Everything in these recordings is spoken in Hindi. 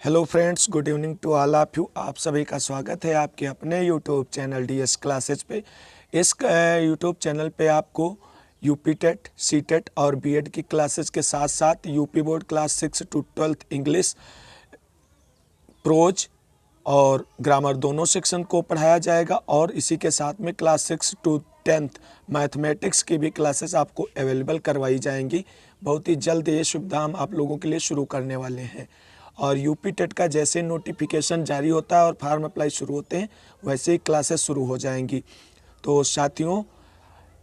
Hello friends, good evening to all of you. आप सभी का स्वागत है आपके अपने यूट्यूब चैनल डीएस क्लासेज पे। इस यूट्यूब चैनल पे आपको यूपी टेट, सी टेट और बीएड की क्लासेस के साथ साथ UP board class 6 to 12 English, prose और ग्रामर दोनों सेक्शन को पढ़ाया जाएगा और इसी के साथ में क्लास 6 to 10 मैथमेटिक्स की भी क्लासेस आपको अवेलेबल करवाई जाएंगी। बहुत ही जल्द ये सुविधा हम आप लोगों के लिए शुरू करने वाले हैं। और यूपी टेट का जैसे नोटिफिकेशन जारी होता है और फॉर्म अप्लाई शुरू होते हैं वैसे ही क्लासेस शुरू हो जाएंगी। तो साथियों,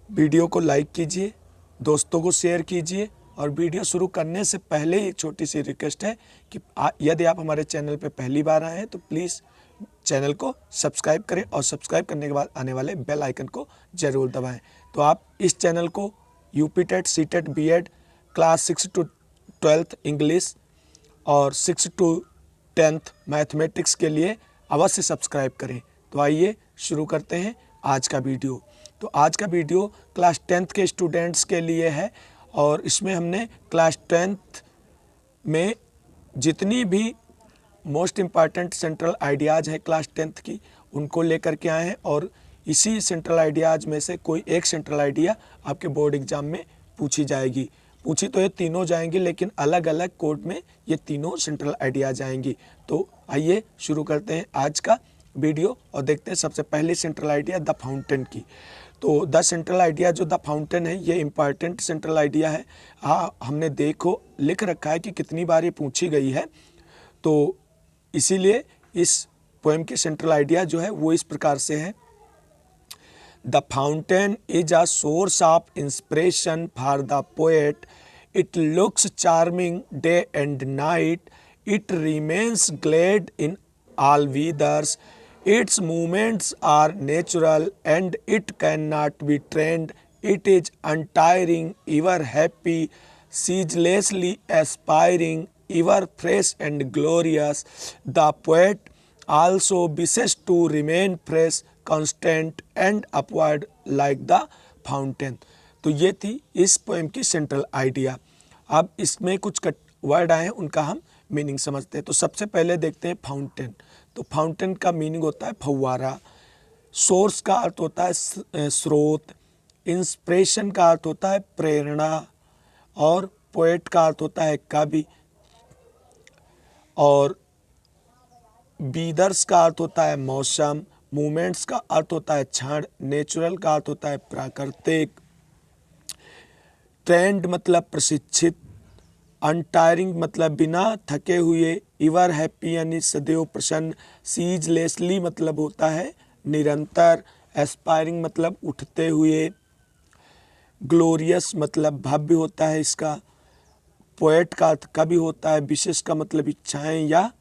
वीडियो को लाइक कीजिए, दोस्तों को शेयर कीजिए और वीडियो शुरू करने से पहले एक छोटी सी रिक्वेस्ट है कि यदि आप हमारे चैनल पर पहली बार आए हैं तो प्लीज़ चैनल को सब्सक्राइब करें और सब्सक्राइब करने के बाद आने वाले बेल आइकन को ज़रूर दबाएं। तो आप इस चैनल को UP TET, C TET, BEd, class 6 to 12 English और 6 to 10 मैथमेटिक्स के लिए अवश्य सब्सक्राइब करें। तो आइए शुरू करते हैं आज का वीडियो। तो आज का वीडियो क्लास 10th के स्टूडेंट्स के लिए है और इसमें हमने क्लास 10th में जितनी भी मोस्ट इम्पॉर्टेंट सेंट्रल आइडियाज़ हैं क्लास 10th की उनको लेकर के आए हैं और इसी सेंट्रल आइडियाज़ में से कोई एक सेंट्रल आइडिया आपके बोर्ड एग्ज़ाम में पूछी जाएगी। पूछी तो ये तीनों जाएंगी लेकिन अलग अलग कोड में ये तीनों सेंट्रल आइडियाज़ आएंगी। तो आइए शुरू करते हैं आज का वीडियो और देखते हैं सबसे पहले सेंट्रल आइडिया द फाउंटेन की। तो द सेंट्रल आइडिया जो द फाउंटेन है ये इम्पॉर्टेंट सेंट्रल आइडिया है। हाँ, हमने देखो लिख रखा है कि कितनी बार ये पूछी गई है, तो इसीलिए इस पोएम की सेंट्रल आइडिया जो है वो इस प्रकार से है। The fountain is a source of inspiration for the poet. It looks charming day and night. It remains glad in all weathers. Its movements are natural and it cannot be trained. It is untiring, ever happy, ceaselessly aspiring, ever fresh and glorious. The poet also wishes to remain fresh, constant and upward like the fountain। तो ये थी इस पोएम की सेंट्रल आइडिया। अब इसमें कुछ वर्ड आए हैं उनका हम मीनिंग समझते हैं। तो सबसे पहले देखते हैं फाउंटेन। तो फाउंटेन का मीनिंग होता है फव्वारा। सोर्स का अर्थ होता है स्रोत। इंस्पिरेशन का अर्थ होता है प्रेरणा और पोएट का अर्थ होता है कवि। और बीदर्स का अर्थ होता है मौसम। मूवमेंट्स का अर्थ होता है क्षण। नेचुरल का अर्थ होता है प्राकृतिक। ट्रेंड मतलब प्रशिक्षित। अनटायरिंग मतलब बिना थके हुए। इवर हैप्पी यानी सदैव प्रसन्न। सीजलेसली मतलब होता है निरंतर। एस्पायरिंग मतलब उठते हुए। ग्लोरियस मतलब भव्य होता है इसका। पोएट का अर्थ कवि होता है। विशेष का मतलब इच्छाएं या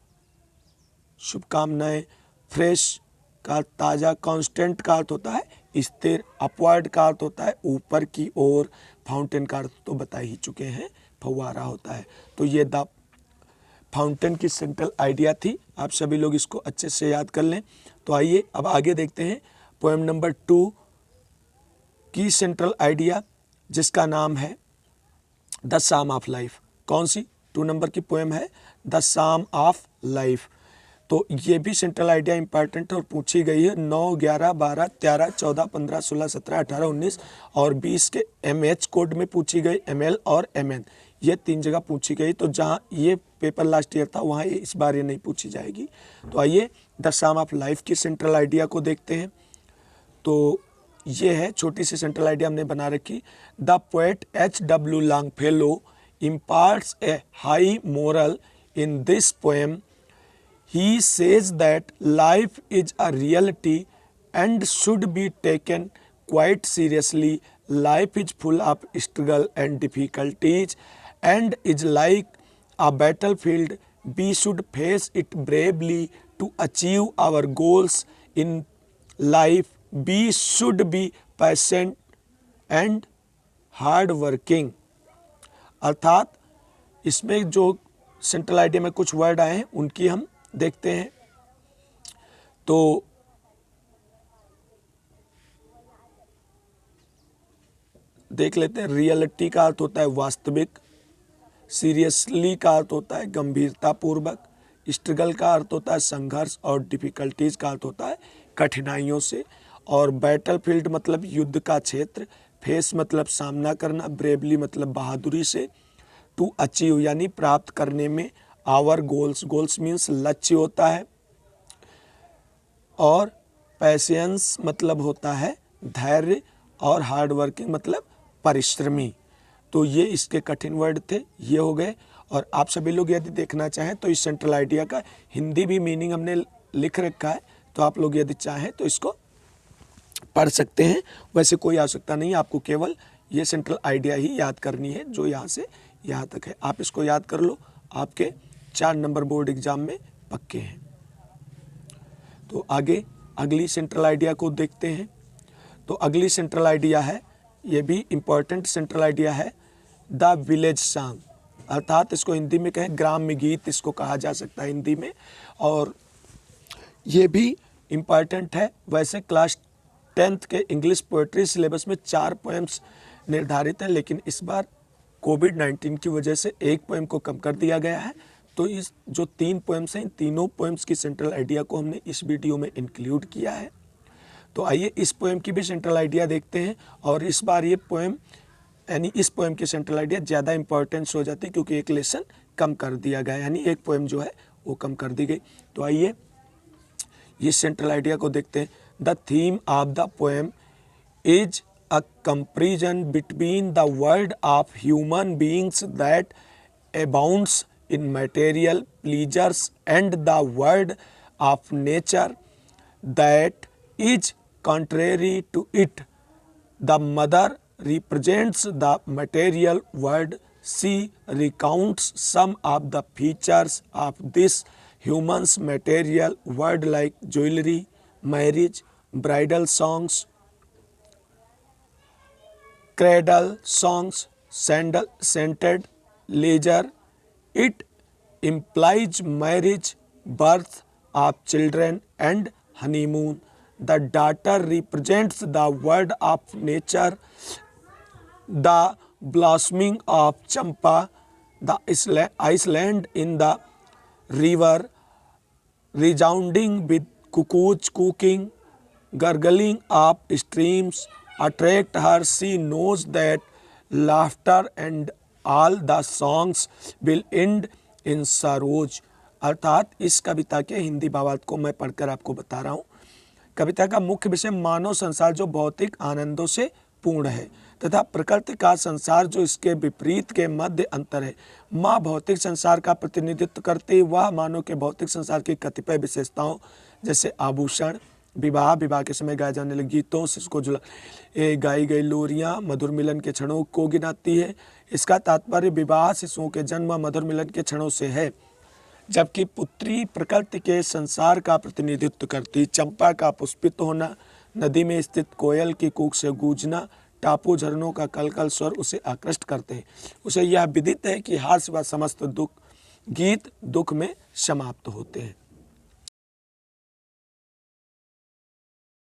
शुभकामनाएं। फ्रेश का ताज़ा। कांस्टेंट का अर्थ होता है स्थिर। अपवर्ड का अर्थ होता है ऊपर की ओर। फाउंटेन का अर्थ तो बता ही चुके हैं, फव्वारा होता है। तो ये द फाउंटेन की सेंट्रल आइडिया थी। आप सभी लोग इसको अच्छे से याद कर लें। तो आइए अब आगे देखते हैं पोएम नंबर 2 की सेंट्रल आइडिया, जिसका नाम है द साम ऑफ लाइफ। कौन सी 2 नंबर की पोएम है? The psalm of life. तो ये भी सेंट्रल आइडिया इंपॉर्टेंट है और पूछी गई है 9, 11, 12, 13, 14, 15, 16, 17, 18, 19 और 20 के MH कोड में पूछी गई। ML और MN ये 3 जगह पूछी गई। तो जहाँ ये पेपर लास्ट ईयर था वहाँ इस बार ये नहीं पूछी जाएगी। तो आइए द साम ऑफ लाइफ की सेंट्रल आइडिया को देखते हैं। तो ये है छोटी सी सेंट्रल आइडिया हमने बना रखी। The poet H.W. Longfellow imparts a high moral in this poem. He says that life is a reality and should be taken quite seriously. Life is full of struggle and difficulties and is like a battlefield. We should face it bravely to achieve our goals in life. We should be patient and hard working। अर्थात इसमें जो सेंट्रल आइडिया में कुछ वर्ड आए हैं उनकी हम देखते हैं। तो देख लेते हैं। रियलिटी का अर्थ होता है वास्तविक। सीरियसली का अर्थ होता है गंभीरता पूर्वक। स्ट्रगल का अर्थ होता है संघर्ष और डिफ़िकल्टीज़ का अर्थ होता है कठिनाइयों से। और बैटल फील्ड मतलब युद्ध का क्षेत्र। फेस मतलब सामना करना। ब्रेवली मतलब बहादुरी से। टू अचीव यानी प्राप्त करने में। आवर गोल्स, गोल्स मीन्स लक्ष्य होता है। और पैशंस मतलब होता है धैर्य। और हार्ड वर्किंग मतलब परिश्रमी। तो ये इसके कठिन वर्ड थे, ये हो गए। और आप सभी लोग यदि देखना चाहें तो इस सेंट्रल आइडिया का हिंदी भी मीनिंग हमने लिख रखा है, तो आप लोग यदि चाहें तो इसको पढ़ सकते हैं। वैसे कोई आवश्यकता नहीं है, आपको केवल ये सेंट्रल आइडिया ही याद करनी है जो यहाँ से यहाँ तक है। आप इसको याद कर लो, आपके 4 नंबर बोर्ड एग्जाम में पक्के हैं। तो आगे अगली सेंट्रल आइडिया को देखते हैं। तो अगली सेंट्रल आइडिया है, ये भी इम्पॉर्टेंट सेंट्रल आइडिया है, द विलेज सॉन्ग, अर्थात इसको हिंदी में कहें ग्राम्य गीत इसको कहा जा सकता है हिंदी में। और ये भी इम्पॉर्टेंट है। वैसे क्लास 10th के इंग्लिश पोएट्री सिलेबस में 4 पोएम्स निर्धारित हैं, लेकिन इस बार कोविड-19 की वजह से एक पोएम को कम कर दिया गया है। तो इस जो 3 पोएम्स हैं, इन तीनों पोएम्स की सेंट्रल आइडिया को हमने इस वीडियो में इंक्लूड किया है। तो आइए इस पोएम की भी सेंट्रल आइडिया देखते हैं। और इस बार ये पोएम यानी इस पोएम की सेंट्रल आइडिया ज़्यादा इंपॉर्टेंस हो जाती है, क्योंकि एक लेसन कम कर दिया गया है, यानी एक पोएम जो है वो कम कर दी गई। तो आइए ये सेंट्रल आइडिया को देखते हैं। The theme of the poem is a comparison between the world of human beings that abounds in material pleasures and the world of nature that is contrary to it. The mother represents the material world. She recounts some of the features of this human's material world like jewelry, marriage, bridal songs, cradle songs, scented leisure. It implies marriage, birth of children and honeymoon. The daughter represents the world of nature, the blossoming of champa, the island in the river, resounding with cuckoos cooking, gurgling of streams attract her. She knows that laughter and all the songs will end in sorrows. अर्थात इस कविता के हिंदी भावार्थ को मैं पढ़कर आपको बता रहा हूँ। कविता का मुख्य विषय मानव संसार जो भौतिक आनंदों से पूर्ण है तथा प्रकृति का संसार जो इसके विपरीत के मध्य अंतर है। माँ भौतिक संसार का प्रतिनिधित्व करती, वह मानव के भौतिक संसार की कतिपय विशेषताओं जैसे आभूषण, विवाह के समय गाए जाने लगे गीतों, शिशु जुला गाई गई लोरियाँ, मधुर मिलन के क्षणों को गिनाती है। इसका तात्पर्य विवाह शिशुओं के जन्म मधुर मिलन के क्षणों से है, जबकि पुत्री प्रकृति के संसार का प्रतिनिधित्व करती। चंपा का पुष्पित होना, नदी में स्थित कोयल की कूक से गूंजना, टापू झरनों का कलकल स्वर उसे आकृष्ट करते हैं। उसे यह विदित है कि हास्य व समस्त गीत दुख में समाप्त होते हैं।